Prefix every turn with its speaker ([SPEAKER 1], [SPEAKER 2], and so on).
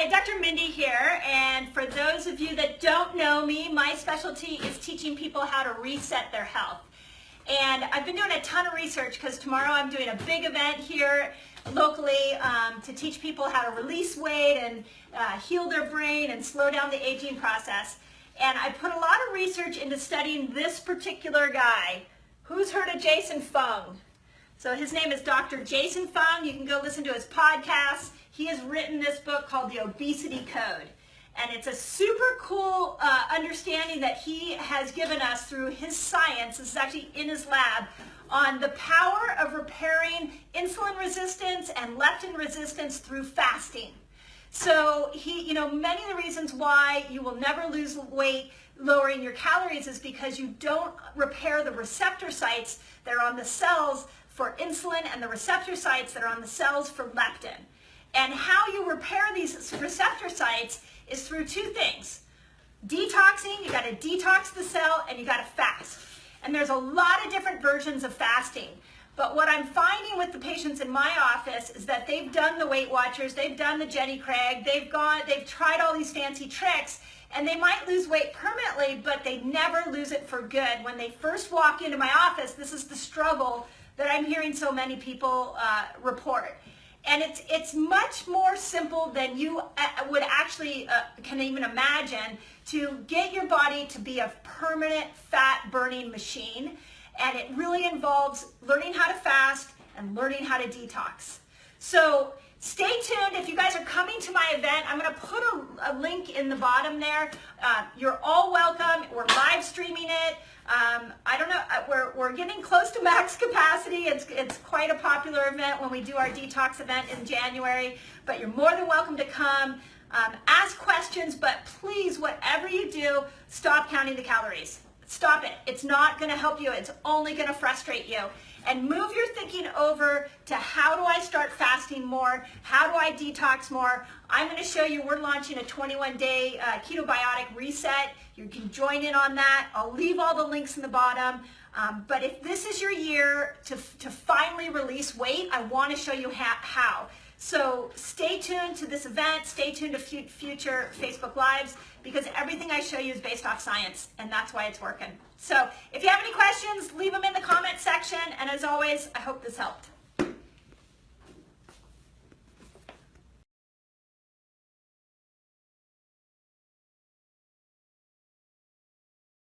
[SPEAKER 1] Hi, Dr. Mindy here, and for those of you that don't know me, my specialty is teaching people how to reset their health. And I've been doing a ton of research because tomorrow I'm doing a big event here locally to teach people how to release weight and heal their brain and slow down the aging process. And I put a lot of research into studying this particular guy. Who's heard of Jason Fung? So his name is Dr. Jason Fung. You can go listen to his podcast. He has written this book called The Obesity Code. And it's a super cool understanding that he has given us through his science. This is actually in his lab on the power of repairing insulin resistance and leptin resistance through fasting. So many of the reasons why you will never lose weight lowering your calories is because you don't repair the receptor sites that are on the cells for insulin and the receptor sites that are on the cells for leptin. And how you repair these receptor sites is through two things. Detoxing, you got to detox the cell, and you got to fast. And there's a lot of different versions of fasting. But what I'm finding with the patients in my office is that they've done the Weight Watchers, they've done the Jenny Craig, they've tried all these fancy tricks, and they might lose weight permanently, but they never lose it for good. When they first walk into my office, this is the struggle that I'm hearing so many people report. And it's much more simple than you would actually can even imagine to get your body to be a permanent fat burning machine. And it really involves learning how to fast and learning how to detox. So stay tuned. If you guys are coming to my event, I'm going to put a link in the bottom there. You're all welcome. We're live streaming it. I don't know, we're getting close to max capacity. It's quite a popular event when we do our detox event in January, but you're more than welcome to come. Ask questions, but please, whatever you do, stop counting the calories. Stop it. It's not going to help you. It's only going to frustrate you. And move your thinking over to how do I start fasting more? How do I detox more? I'm going to show you, we're launching a 21-day ketobiotic reset. You can join in on that. I'll leave all the links in the bottom. But if this is your year to finally release weight, I want to show you how. So stay tuned to this event. Stay tuned to future Facebook Lives, because everything I show you is based off science, and that's why it's working. So if you have any questions, leave them in the comment section. And as always, I hope this helped.